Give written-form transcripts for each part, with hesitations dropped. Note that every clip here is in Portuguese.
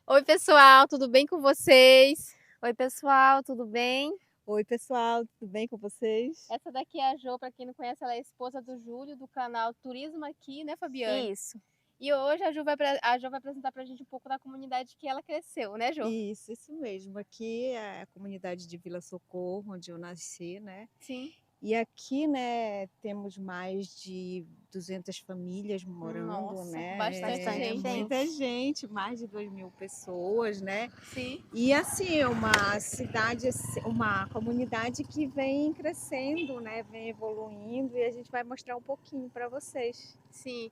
Oi, pessoal, tudo bem com vocês? Oi, pessoal, tudo bem? Oi, pessoal, tudo bem com vocês? Essa daqui é a Jo, para quem não conhece, ela é a esposa do Júlio, do canal Turismo Aqui, né, Fabiane? Isso, E hoje a Jo vai apresentar pra gente um pouco da comunidade que ela cresceu, né, Jo? Isso mesmo. Aqui é a comunidade de Vila Socorro, onde eu nasci, né? Sim. E aqui, né, temos mais de 200 famílias morando, Nossa, né? bastante gente. Muita gente, mais de 2.000 pessoas, né? Sim. E assim, é uma cidade, uma comunidade que vem crescendo, né? Vem evoluindo e a gente vai mostrar um pouquinho para vocês. Sim.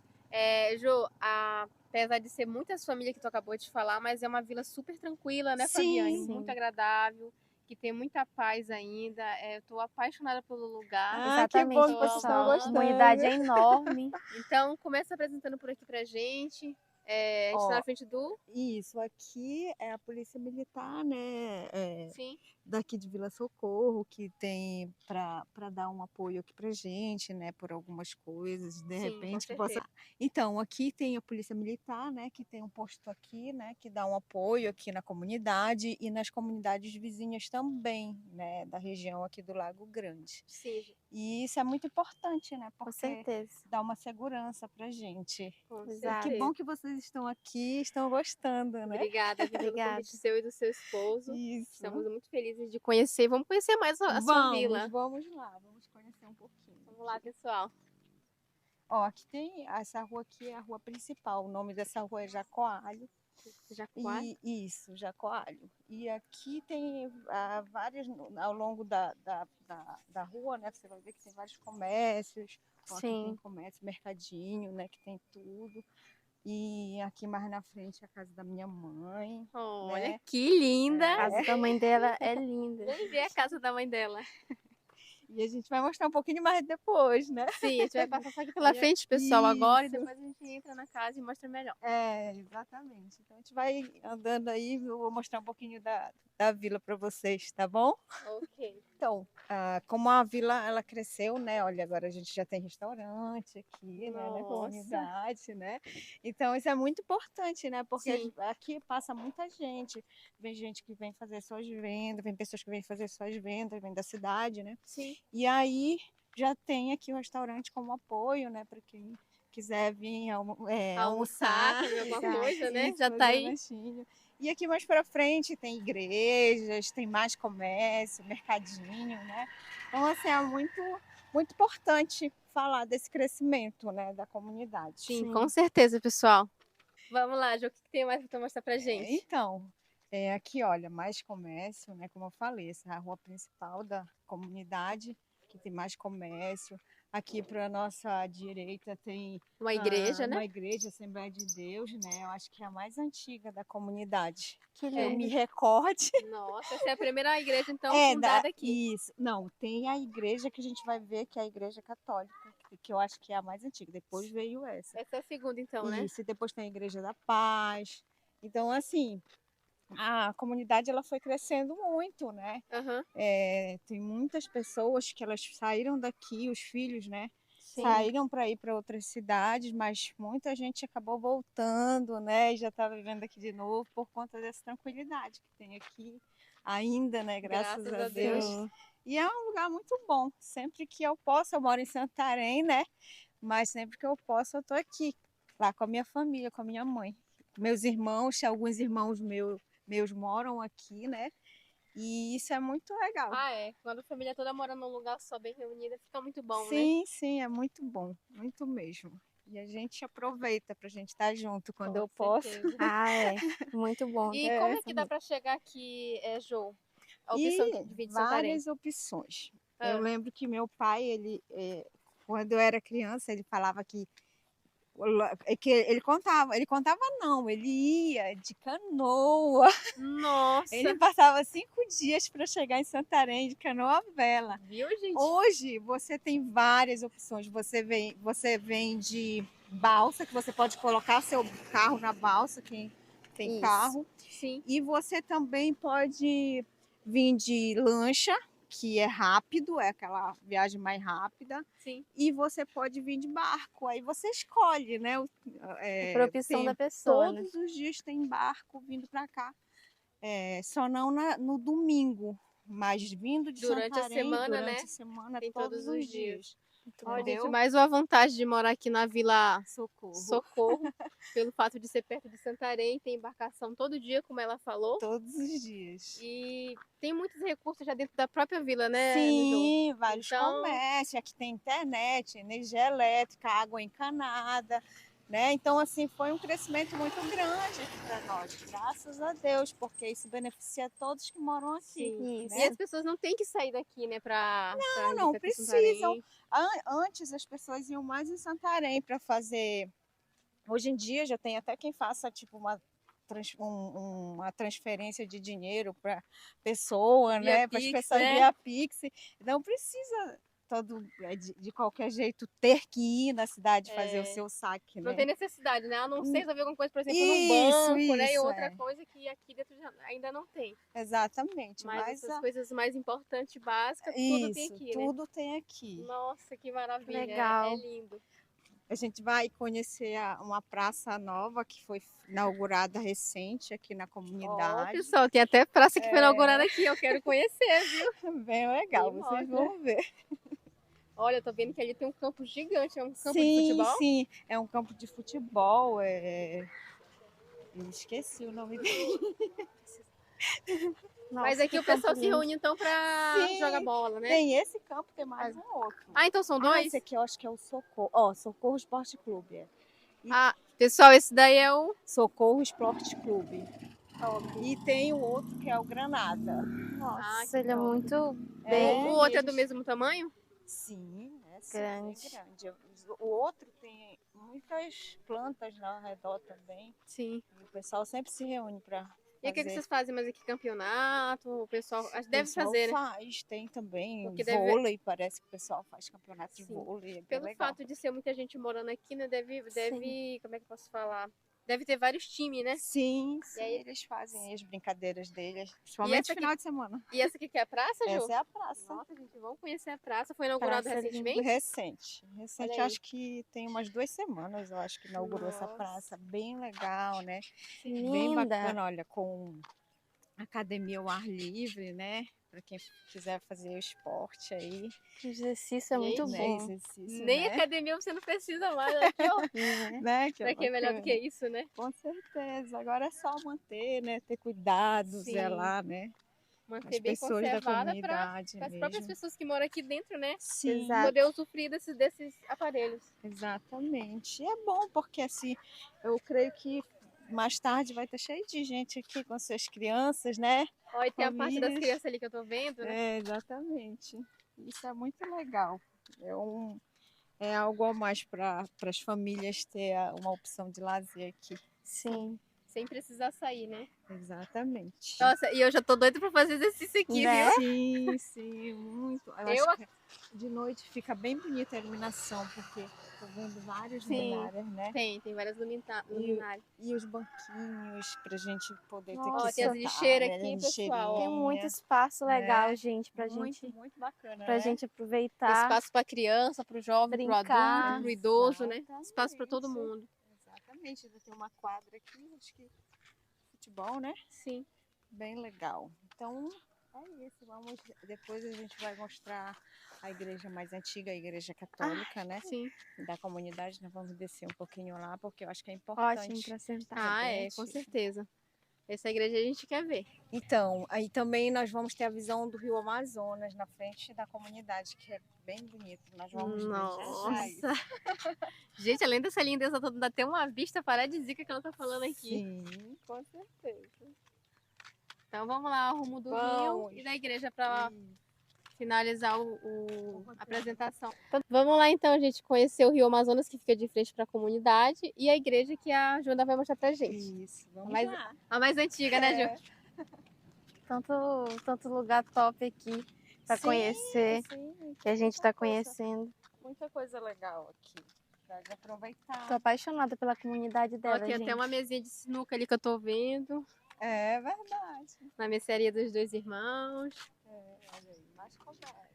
Jo, apesar de ser muitas famílias que tu acabou de falar, mas é uma vila super tranquila, né, Fabiane? Sim. Muito agradável, que tem muita paz ainda. Eu tô apaixonada pelo lugar. exatamente, que vocês estão pessoal. A gostando. comunidade é enorme. Então, começa apresentando por aqui pra gente. A gente tá na frente do... Isso, aqui é a Polícia Militar, né? Sim. Daqui de Vila Socorro, que tem para dar um apoio aqui pra gente, né? Por algumas coisas, de Sim, repente com que possa. certeza. Então, aqui tem a Polícia Militar, né? Que tem um posto aqui, né? Que dá um apoio aqui na comunidade e nas comunidades vizinhas também, né? Da região aqui do Lago Grande. Sim, E isso é muito importante, né? Com Porque certeza. dá uma segurança pra gente. com Exato. Que certeza. bom que vocês estão aqui, estão gostando, né? Obrigada, viu, pelo Obrigada. convite seu e do seu esposo. Isso. Estamos muito felizes de conhecer. Vamos conhecer mais a sua vila. Vamos lá, vamos conhecer um pouquinho. Vamos lá, pessoal. Ó, aqui tem, essa rua aqui é a rua principal, o nome dessa rua é Jacoalho. Jacuá. Isso, Jacoalho. E aqui tem várias, ao longo da rua, né, você vai ver que tem vários comércios. Ó, aqui tem Sim. comércio, mercadinho, né, que tem tudo. E aqui mais na frente é a casa da minha mãe. Olha, né? que linda. A casa da mãe dela é linda. Vem ver a casa da mãe dela. E a gente vai mostrar um pouquinho mais depois, né? Sim, a gente vai passar só aqui pela frente, pessoal, agora. E depois a gente entra na casa e mostra melhor. Exatamente. Então a gente vai andando aí, eu vou mostrar um pouquinho da vila para vocês, tá bom? Ok. Então, como a vila ela cresceu, né? Olha, agora a gente já tem restaurante aqui, né, na Nossa. comunidade, né? Então isso é muito importante, né? Porque Sim. aqui passa muita gente. Vem gente que vem fazer suas vendas, vem pessoas que vêm fazer suas vendas, vem da cidade, né? Sim. E aí já tem aqui o restaurante como apoio, né? Para quem quiser vir Almoçar, comer alguma Exato. coisa, né? isso, Já tá fazer aí. lanchinho. E aqui mais para frente tem igrejas, tem mais comércio, mercadinho, né? Então, assim, é muito importante falar desse crescimento, né, da comunidade. Sim, Sim. com certeza, pessoal. Vamos lá, Jo, o que tem mais para mostrar pra gente? Então, aqui, olha, mais comércio, né? Como eu falei, essa é a rua principal da comunidade, que tem mais comércio. Aqui para a nossa direita tem Uma igreja, né? uma igreja, Assembleia de Deus, né? Eu acho que é a mais antiga da comunidade. Que Que eu lindo. me recorde. Nossa, essa é a primeira igreja, então, É, fundada aqui. Isso. Não, tem a igreja que a gente vai ver, que é a igreja católica, que eu acho que é a mais antiga. Depois veio essa. Essa é a segunda, então, né? Isso, e depois tem a Igreja da Paz. Então, assim, a comunidade ela foi crescendo muito, né? Aham. Tem muitas pessoas que elas saíram daqui, os filhos, né? Sim. Saíram para ir para outras cidades, mas muita gente acabou voltando, né? E já está vivendo aqui de novo por conta dessa tranquilidade que tem aqui ainda, né? Graças a Deus. Sim. E é um lugar muito bom. Sempre que eu posso, eu moro em Santarém, né? Mas sempre que eu posso, eu tô aqui, lá com a minha família, com a minha mãe. Meus irmãos, alguns irmãos meus moram aqui, né? E isso é muito legal. Ah, é. Quando a família toda mora num lugar só bem reunida, fica muito bom, né? Sim, é muito bom, muito mesmo. E a gente aproveita pra gente estar junto quando Com eu posso. certeza. Ah, é. Muito bom. E como é que dá pra chegar aqui, Jo? A opção E de vir de Santarém. várias opções. Ah. Eu lembro que meu pai, quando eu era criança, ele falava que ele contava não, ele ia de canoa. Nossa! Ele passava 5 dias para chegar em Santarém de canoa à vela. Viu, gente? Hoje você tem várias opções. Você vem de balsa, que você pode colocar seu carro na balsa, quem tem Isso. carro. Sim. E você também pode vir de lancha, que é rápido, é aquela viagem mais rápida, Sim. e você pode vir de barco. Aí você escolhe, né? Por opção Tem da pessoa, né? todos os dias tem barco vindo para cá. Só não no domingo, mas vindo de Durante a Santarém, semana, durante né? a semana, Tem todos os dias. Muito Ó, bom. gente, Entendeu? mais uma vantagem de morar aqui na Vila Socorro. Socorro, pelo fato de ser perto de Santarém, tem embarcação todo dia, como ela falou. Todos os dias. E tem muitos recursos já dentro da própria vila, né, Jô? Sim, vários Então- comércios. Aqui tem internet, energia elétrica, água encanada, né? Então, assim, foi um crescimento muito grande aqui para nós, graças a Deus, porque isso beneficia todos que moram aqui. Sim. Isso. E as pessoas não têm que sair daqui, né, pra ir não pra precisam. Santarém. Antes as pessoas iam mais em Santarém para fazer. Hoje em dia já tem até quem faça tipo uma transferência de dinheiro para pessoa, Via né? Para as Pix, pessoas né? via Pix. Não precisa de qualquer jeito ter que ir na cidade fazer o seu saque, Não né? tem necessidade, né? A não ser resolver alguma coisa, por exemplo, Isso, num banco, né? E isso, outra é. coisa que aqui dentro ainda não tem. Exatamente. Mas essas a- coisas mais importantes, básicas, tudo tem isso, aqui, né? tudo tem aqui. Nossa, que maravilha. Legal. É lindo. A gente vai conhecer uma praça nova que foi inaugurada recente aqui na Ó, comunidade. pessoal, tem até praça que foi inaugurada aqui. Eu quero conhecer, viu? Bem legal, Me vocês mostra. vão ver. Olha, eu tô vendo que ali tem um campo gigante. É um campo de Sim, futebol? sim, é um campo de futebol. Eu esqueci o nome dele. Mas Nossa, aqui que o pessoal campo se lindo. reúne então pra Sim, jogar bola, né? Tem esse campo, tem mais um outro. Ah, então são dois? Esse aqui eu acho que é o Socorro. Ó, Socorro Esporte Clube. Ah, pessoal, esse daí é o... Socorro Esporte Clube. E tem o outro que é o Granada. Nossa, que ele é top. muito O bem. outro é do mesmo tamanho? Sim, Grande. bem grande. O outro tem muitas plantas ao redor também. Sim. E o pessoal sempre se reúne para E o que vocês fazem mais aqui? Campeonato? O pessoal acho que deve fazer, né? Faz, tem também Porque deve- vôlei, parece que o pessoal faz campeonato de Sim. vôlei, é bem Pelo legal. fato de ser muita gente morando aqui, né? Deve, como é que eu posso falar? Deve ter vários times, né? Sim, sim, aí- eles fazem as brincadeiras deles, principalmente essa no final de semana. E essa aqui que é a praça, Ju? Essa é a praça. Nossa, gente, vamos conhecer a praça. Foi inaugurada Praça linda. recentemente? Recente, Olha aí. acho que tem umas 2 semanas, eu acho que inaugurou essa Nossa. praça, bem legal, né? Bem Linda. bacana, olha, com academia ao ar livre, né? Para quem quiser fazer o esporte aí, O exercício é muito Gente, né? bom. Exercício, Nem né? academia você não precisa mais. Aqui, ó. Né? Que Pra que é melhor do bacana. que isso, né? Com certeza. Agora é só manter, né? Ter cuidado, Sim. zelar, né? Manter As bem pessoas da conservada para comunidade as próprias mesmo. pessoas que moram aqui dentro, né? Sim, Exato. Poder usufruir desses aparelhos. exatamente. E é bom porque assim, eu creio que mais tarde vai estar cheio de gente aqui com suas crianças, né? Ó, e tem a parte das Famílias. crianças ali que eu tô vendo, né? Exatamente. Isso é muito legal. É algo a mais para as famílias ter uma opção de lazer aqui. Sim. Sem precisar sair, né? Exatamente. Nossa, e eu já tô doida pra fazer exercício aqui, Né? viu? Sim, muito. Eu Acho que de noite fica bem bonita a iluminação, porque tô vendo várias Sim. luminárias, né? Tem várias luminárias. E os banquinhos pra gente poder ter Nossa. que Tem as sentar, lixeiras né? aqui, Lixeirinha. pessoal, ó. Tem muito espaço legal, Né? gente, pra Muito, gente, muito bacana, pra né? gente aproveitar. Espaço pra criança, pro jovem, pro Brincar. adulto, pro idoso, né? Espaço pra todo Exatamente. mundo. Exatamente. Ainda tem uma quadra aqui, acho que futebol, né? Sim. Bem legal. Então, é isso. Depois a gente vai mostrar a igreja mais antiga, a igreja católica, né? Sim. Da comunidade. Nós vamos descer um pouquinho lá, porque eu acho que é importante. Ótimo pra sentar. Ah, é, gente. com certeza. Essa igreja a gente quer ver. Então, aí também nós vamos ter a visão do Rio Amazonas na frente da comunidade, que é bem bonito. Nós vamos ver já já isso. Nossa. Gente, além dessa lindeza toda, dá até uma vista paradisíaca que ela tá falando aqui. Sim, com certeza. Então vamos lá, ao rumo do Vamos. rio e da igreja para Isso. finalizar a apresentação. Então, vamos lá então, gente, conhecer o Rio Amazonas, que fica de frente para a comunidade, e a igreja que a Joana vai mostrar pra gente. Isso, vamos Mas- lá. A mais antiga, né, Ju? Tanto lugar top aqui pra Sim, conhecer, sim, que a gente muita tá coisa. conhecendo. Muita coisa legal aqui. Pode aproveitar. Tô apaixonada pela comunidade Ó, dela, tem gente. até uma mesinha de sinuca ali que eu tô vendo, É verdade. na mercearia dos dois irmãos. Olha aí, mais comércio.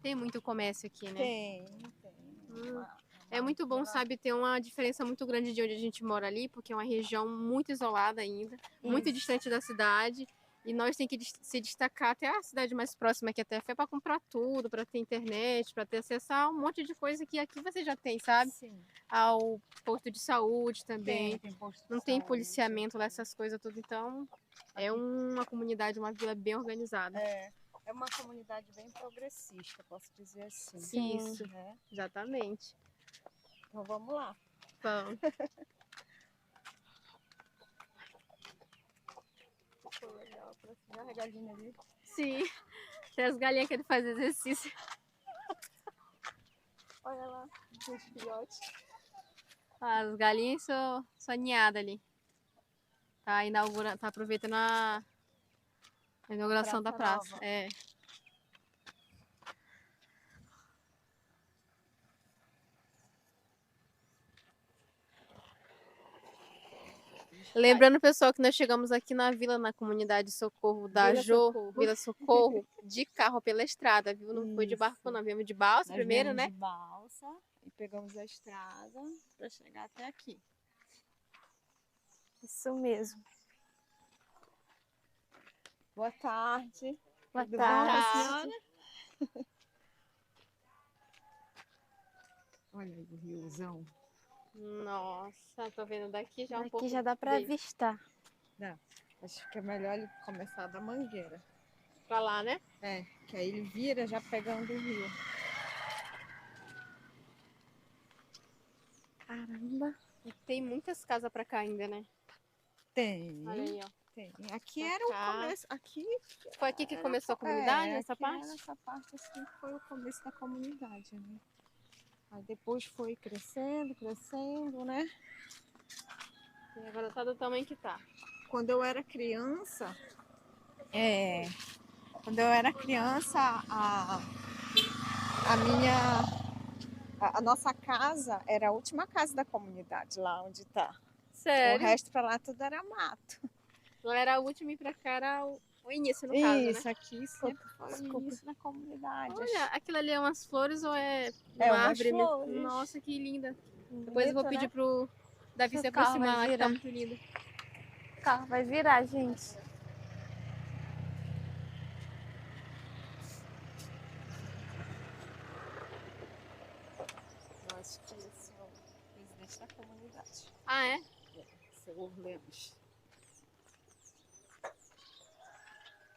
Tem muito comércio aqui, né? Tem. É muito bom, sabe, ter uma diferença muito grande de onde a gente mora ali, porque é uma região muito isolada ainda, muito distante da cidade, e nós tem que se destacar até a cidade mais próxima, que até foi para comprar tudo, para ter internet, para ter acesso a um monte de coisa que aqui você já tem, sabe? Sim. Ao posto de saúde também. Tem posto de Não tem saúde. policiamento lá, essas coisas tudo, então é uma comunidade, uma vila bem organizada. É uma comunidade bem progressista, posso dizer assim. Sim. Isso, né? Exatamente. Então vamos lá. Vamos. Ficou legal, parece uma galinha ali. Sim, tem as galinhas querendo fazer exercício. Olha lá, os filhotes. As galinhas são ninhadas ali. Tá aproveitando a inauguração da praça. Nova. É. Lembrando, pessoal, que nós chegamos aqui na vila, na comunidade Socorro da Vila Socorro, de carro pela estrada, viu? Não foi de barco, não. Viemos de balsa primeiro, né? De balsa e pegamos a estrada para chegar até aqui. Isso mesmo. Boa tarde. Boa Tudo tarde. bom, senhora? Olha aí o riozão. Nossa, tô vendo daqui já um Aqui pouco. já dá para avistar. Não, acho que é melhor ele começar da mangueira. Pra lá, né? Que aí ele vira já pegando o rio. Caramba. E tem muitas casas pra cá ainda, né? Tem. Olha aí, ó. Tem. Aqui Pra era cá. o começo. Aqui Foi aqui que começou a comunidade, essa aqui parte? Essa parte assim foi o começo da comunidade, né? Aí depois foi crescendo, né? E agora tá do tamanho que tá. Quando eu era criança, a nossa casa era a última casa da comunidade, lá onde tá. Sério? O resto pra lá tudo era mato. Lá era a última e pra cá era o início, no caso, né? Isso, aqui sempre foi o início da comunidade. Olha, aquilo ali é umas flores ou é É uma umas árvore mesmo? flores. Nossa, que linda. Depois eu vou Bonito, pedir né? pro Davi se O carro aproximar lá, vai que tá virar. muito lindo. O carro vai virar, gente. Eu acho que esse é o presidente da comunidade. Ah, é? Seu Orleans.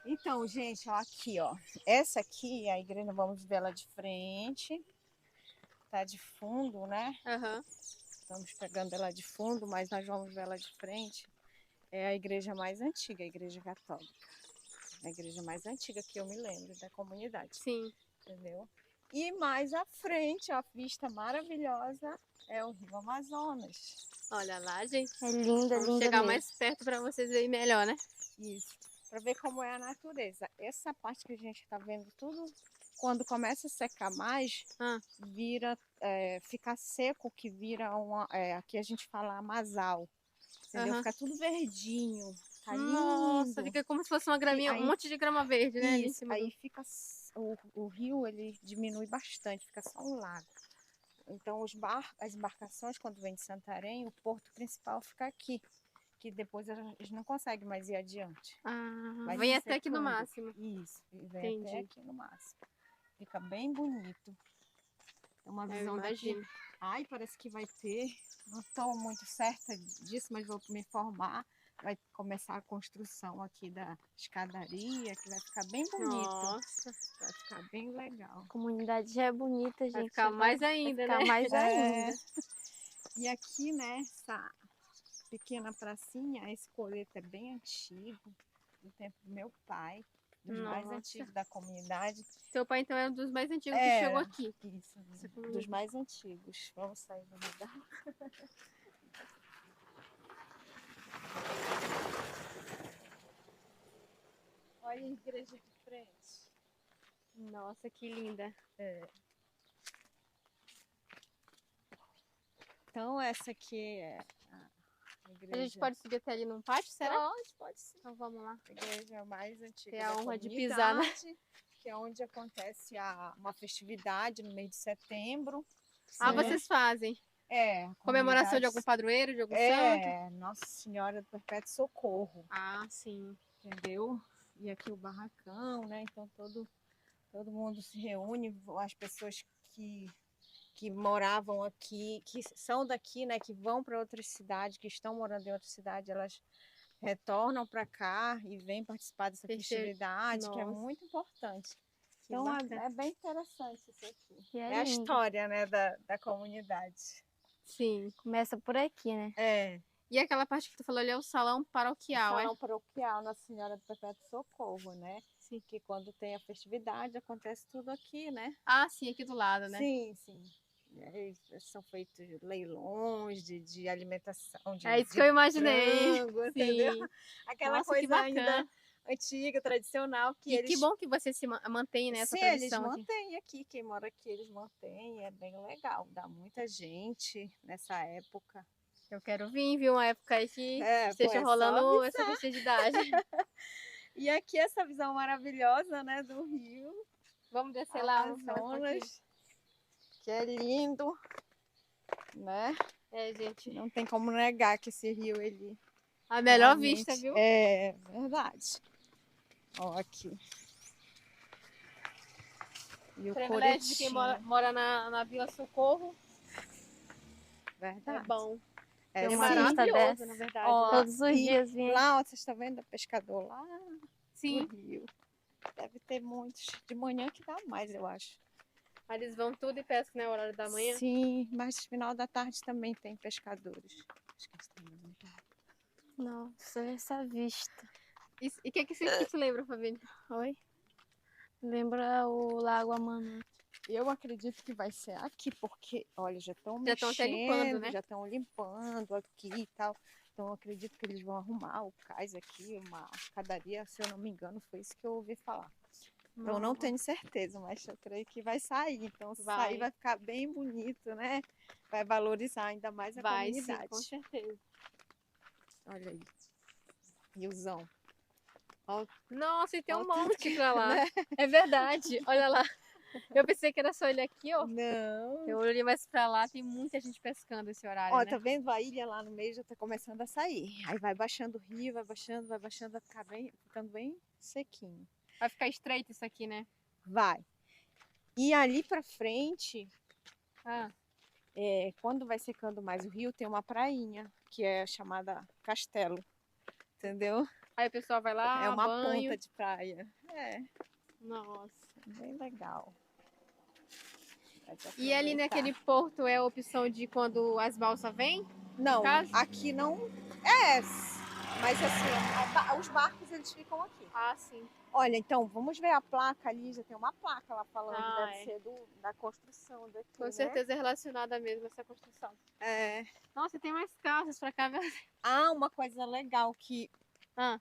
Então, gente, ó, aqui, ó. Essa aqui, a igreja, vamos ver ela de frente. Tá de fundo, né? Aham. Estamos pegando ela de fundo, mas nós vamos ver ela de frente. É a igreja mais antiga, a igreja católica. A igreja mais antiga que eu me lembro da comunidade. Sim. Entendeu? E mais à frente, a vista maravilhosa é o Rio Amazonas. Olha lá, gente. É linda, Vamos linda chegar mesmo. mais perto para vocês verem melhor, né? Isso. Para ver como é a natureza. Essa parte que a gente está vendo tudo, quando começa a secar mais, vira, fica seco, que vira uma, aqui a gente fala amazal. Entendeu? Fica tudo verdinho. Tá Nossa, lindo. fica como se fosse uma graminha, um monte de grama verde, né? Isso, aí fica o rio, ele diminui bastante, fica só um lago. Então as embarcações, quando vêm de Santarém, o porto principal fica aqui, que depois eles não conseguem mais ir adiante. Vem até aqui no máximo. Isso, vem até aqui no máximo. Fica bem bonito. É uma visão daqui. Ai, parece que vai ter, não estou muito certa disso, mas vou me informar. Vai começar a construção aqui da escadaria, que vai ficar bem bonito. Nossa. Vai ficar bem legal. A comunidade já é bonita, gente. Vai ficar mais ainda, vai ficar mais ainda. E aqui, né, essa pequena pracinha, esse coleto é bem antigo, do tempo do meu pai, dos mais antigos da comunidade. Seu pai, então, é um dos mais antigos que chegou aqui. Isso, dos mais antigos. Vamos sair do lugar. Olha a igreja de frente. Nossa, que linda. Então, essa aqui é a igreja. A gente pode subir até ali num pátio, será? Pode sim. Então vamos lá. A igreja mais antiga Ter a da honra de pisar, né? comunidade, que é onde acontece uma festividade no mês de setembro. Ah, né? vocês fazem. A Comemoração de algum comunidade- padroeiro, de algum santo? Nossa Senhora do Perpétuo Socorro, Ah, sim. entendeu? E aqui o barracão, né? Então todo mundo se reúne, as pessoas que moravam aqui, que são daqui, né? Que vão para outras cidades, que estão morando em outra cidade, elas retornam para cá e vêm participar dessa festividade, que é Nossa. muito importante. Que Então bacana. é bem interessante isso aqui. E É a lindo. história, né, da comunidade. Sim. Começa por aqui, né? E aquela parte que tu falou ali é o salão paroquial, Salão paroquial Nossa Senhora do Perpétuo Socorro, né? Sim. Que quando tem a festividade acontece tudo aqui, né? Ah, sim, aqui do lado, né? Sim, sim. E aí são feitos leilões de alimentação, É isso que eu imaginei. frango, entendeu? Sim. Aquela Nossa, que coisa ainda bacana. antiga, tradicional, que E eles... que bom que você se mantém nessa Sim, eles tradição aqui. mantêm aqui, quem mora aqui eles mantêm, é bem legal, dá muita gente nessa época. Eu quero vir, viu? Uma época aí que É, esteja pô, é só rolando avisar. essa festividade. E aqui essa visão maravilhosa, né, do rio, Vamos descer lá. Amazonas, que é lindo, né? É, gente. Não tem como negar que esse rio, ele A melhor realmente vista, viu? é verdade. Ó, aqui. E o Privilégio de quem Coretinho, mora na Vila Socorro. verdade. É bom. É, É sim. maravilhoso, Dessa. na verdade. Ó, Todos os e dias vinha. lá, ó, vocês estão vendo o pescador lá Sim. no rio. Deve ter muitos. De manhã que dá mais, eu acho. Aí eles vão tudo e pescam, né? Horário da manhã. Sim, mas no final da tarde também tem pescadores. Acho que eles têm vontade. Nossa, essa vista. E o que você te lembra, Fabinho? Oi? Lembra o Lago Amanã. Eu acredito que vai ser aqui, porque, olha, já estão Já estão até limpando, né? já estão limpando aqui e tal. Então, eu acredito que eles vão arrumar o cais aqui, uma escadaria, se eu não me engano, foi isso que eu ouvi falar. Eu não tenho certeza, mas eu creio que vai sair. Então, se sair, vai ficar bem bonito, né? Vai valorizar ainda mais a comunidade. Sim, com certeza. Olha aí. Riozão. Nossa, e tem um Ó, tanto monte pra lá. né? É verdade. Olha lá. Eu pensei que era só ele aqui, ó. Não. Eu olhei mais pra lá, tem muita gente pescando esse horário, Ó, né? tá vendo? A ilha lá no meio já tá começando a sair. Aí vai baixando o rio, vai baixando, vai ficar ficando bem sequinho. Vai ficar estreito isso aqui, né? Vai. E ali pra frente, Ah, quando vai secando mais o rio, tem uma prainha, que é chamada Castelo. Entendeu? aí o pessoal vai lá, É uma banho. ponta de praia. É, Nossa. bem legal. Pode E ali aproveitar. naquele porto é a opção de quando as balsas vêm? Não, caso? aqui não mas assim, os barcos eles ficam aqui. Ah, sim. Olha, então, vamos ver a placa ali, já tem uma placa lá falando, Ah, deve ser da construção daqui, Com né? certeza é relacionada mesmo a essa construção. É. Nossa, tem mais casas pra cá, meu Deus. Ah, uma coisa legal que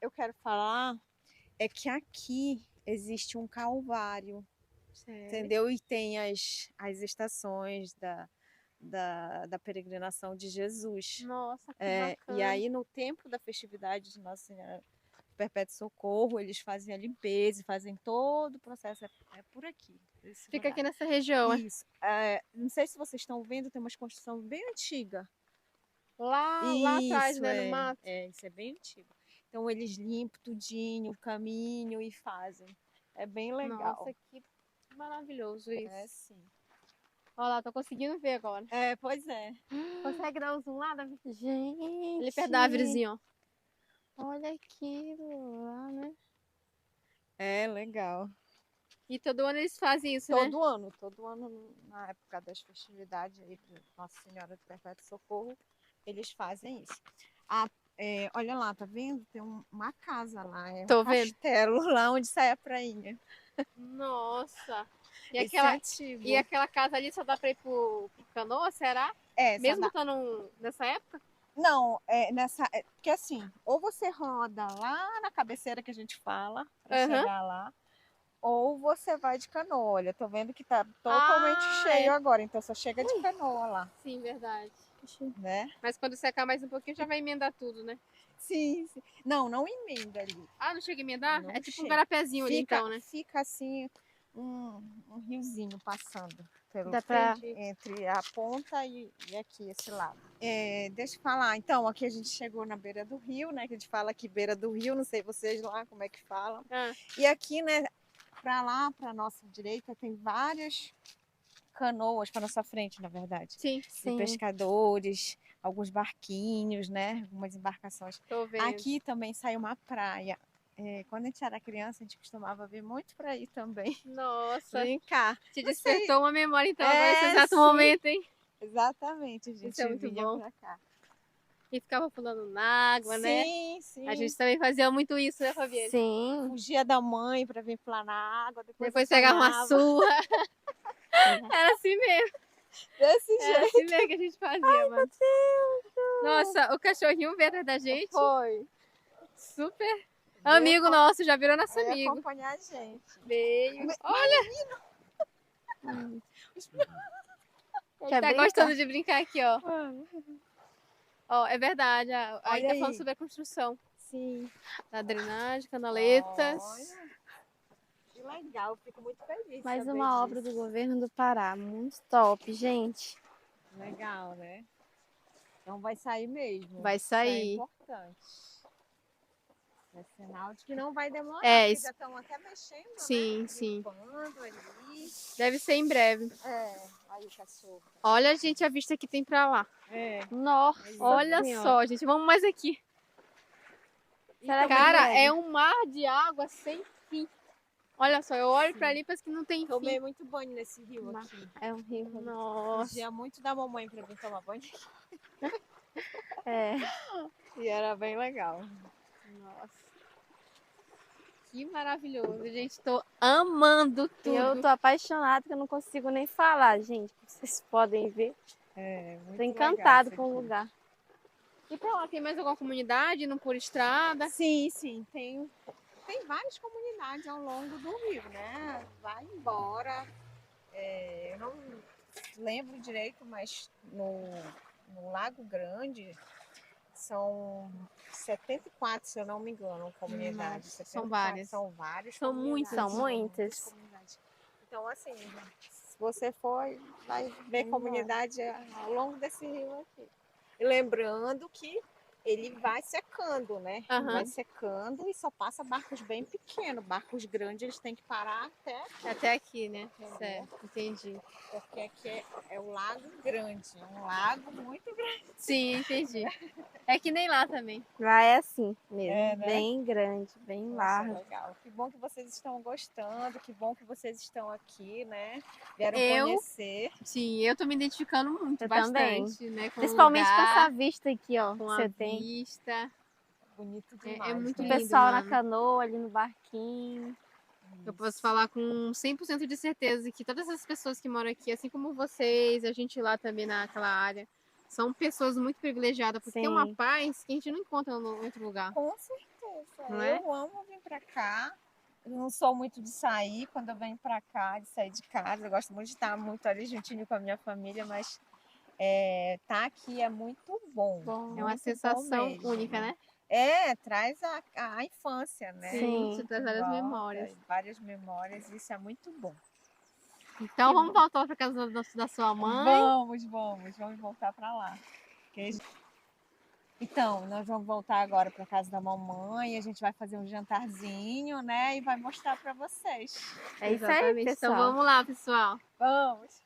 eu quero falar é que aqui existe um calvário, entendeu? E tem as estações da peregrinação de Jesus. Nossa, que bacana. E aí, no tempo da festividade de Nossa Senhora do Perpétuo Socorro, eles fazem a limpeza, fazem todo o processo. É por aqui. Fica aqui nessa região, é? Isso. Não sei se vocês estão vendo, tem uma construção bem antiga. Lá atrás, né, no mato. Isso é bem antigo. Então, eles limpam tudinho, o caminho e fazem. É bem legal. Nossa, que maravilhoso isso. É, sim. Olha lá, tô conseguindo ver agora. Pois é. Consegue dar um zoom lá, Davi? Gente. Ali perto da árvorezinha, ó. Olha aquilo lá, né? É legal. E todo ano eles fazem isso, né? Todo ano, na época das festividades aí, pra Nossa Senhora do Perpétuo Socorro, eles fazem isso. Olha lá, tá vendo? Tem uma casa lá, Tô um vendo. castelo lá onde sai a prainha. Nossa! Esse é antigo. E aquela casa ali só dá pra ir pro Canoa, será? só Mesmo dá. estando nessa época? Não, porque assim, ou você roda lá na cabeceira que a gente fala, pra chegar lá, ou você vai de canoa. Olha, tô vendo que tá totalmente cheio agora, então só chega de canoa lá, Sim, verdade. né? Mas quando secar mais um pouquinho, já vai emendar tudo, né? Sim, sim. Não emenda ali. Ah, não chega a emendar? Não É tipo um chega. garapézinho ali, então, né? Fica assim um riozinho passando pelo Dá pra... entre a ponta e aqui, esse lado. Deixa eu falar, então, aqui a gente chegou na beira do rio, né? Que a gente fala aqui beira do rio, não sei vocês lá como é que falam. Ah, E aqui, né, pra lá, pra nossa direita, tem várias canoas, pra nossa frente, na verdade. sim, De pescadores, alguns barquinhos, né? Algumas embarcações. tô vendo. Aqui também sai uma praia. Quando a gente era criança, a gente costumava vir muito por aí também. Nossa, Brincar. te Não sei. despertou uma memória, então, agora nesse exato Sim. momento, hein? Exatamente, a gente Isso é muito vinha bom. pra cá. E ficava pulando na água, né? Sim. A gente também fazia muito isso, né, Fabiana? Sim. Fugia da mãe pra vir pular na água, Depois pegava uma apanhava. surra. Era assim mesmo. Desse Era jeito. assim mesmo que a gente fazia, mano. Nossa, o cachorrinho veio atrás da gente. Foi. Super amigo nosso, já virou nosso Veio amigo. acompanhar a gente. Veio. Olha! Ele Quer tá brincar? gostando de brincar aqui, ó. Ó, é verdade. Aí Olha tá aí. falando sobre a construção Sim. da drenagem, canaletas. Olha, que legal, eu fico muito feliz. de Mais saber uma obra disso. do governo do Pará. Muito top, gente. Legal, né? Então vai sair mesmo. Vai Isso é sair. importante. É sinal de que não vai demorar, É, porque isso- já estão até mexendo, Sim, né? sim. Limpando ali. Deve ser em breve. Aí o cachorro. Olha, gente, a vista que tem pra lá. Nossa Olha Senhora. só, gente. Vamos mais aqui. Será que Cara, pega? é um mar de água sem fim. Olha só, eu olho pra ali e parece que não tem Tomei fim. muito banho nesse rio aqui. É um rio. Nossa. Fugia muito da mamãe pra vir tomar banho. É. E era bem legal. Nossa. Que maravilhoso, gente. Tô amando E tudo. eu tô apaixonada que eu não consigo nem falar, gente. Vocês podem ver. Muito Tô encantada com o legal. lugar. E pra lá, tem mais alguma comunidade indo por estrada? Sim, tem várias comunidades ao longo do rio, né? Vai embora. Eu não lembro direito, mas no Lago Grande são 74, se eu não me engano, comunidades. Nossa, são 74, várias. São várias. São comunidades, muitas. São muitas. comunidades. Então, assim, se você for, vai ver comunidade ao longo desse rio aqui. E lembrando que ele vai secando, né? Aham. Vai secando e só passa barcos bem pequenos. Barcos grandes eles têm que parar Até aqui, né? Entendeu? Certo, entendi. porque aqui é o Lago Grande. É um lago muito grande. Sim, entendi. É que nem lá também. Lá é assim mesmo. É, né? Bem grande, bem Nossa, largo. legal. Que bom que vocês estão gostando, que bom que vocês estão aqui, né? Vieram Eu- conhecer. Sim, eu tô me identificando muito, Eu bastante, né? Com Principalmente o com lugar, essa vista aqui, ó. com que a você tem. vista. Bonito É demais. muito O né? lindo, pessoal na mano. canoa, ali no barquinho. Eu posso falar com 100% de certeza que todas as pessoas que moram aqui, assim como vocês, a gente lá também naquela área, são pessoas muito privilegiadas, porque tem uma Sim. paz que a gente não encontra em outro lugar. Com certeza. Não é? Eu amo vir pra cá. Eu não sou muito de sair quando eu venho pra cá, de sair de casa. Eu gosto muito de estar muito ali juntinho com a minha família, mas tá aqui é muito bom. É uma muito sensação bom mesmo. única, né? Traz a infância, né? Sim, Sim. te traz várias Volta, memórias. Várias memórias, isso é muito bom. Então vamos voltar pra casa da sua mãe. Vamos voltar para lá. Então, nós vamos voltar agora para casa da mamãe, a gente vai fazer um jantarzinho, né? E vai mostrar para vocês. É isso aí, Exatamente. pessoal. Então vamos lá, pessoal. Vamos!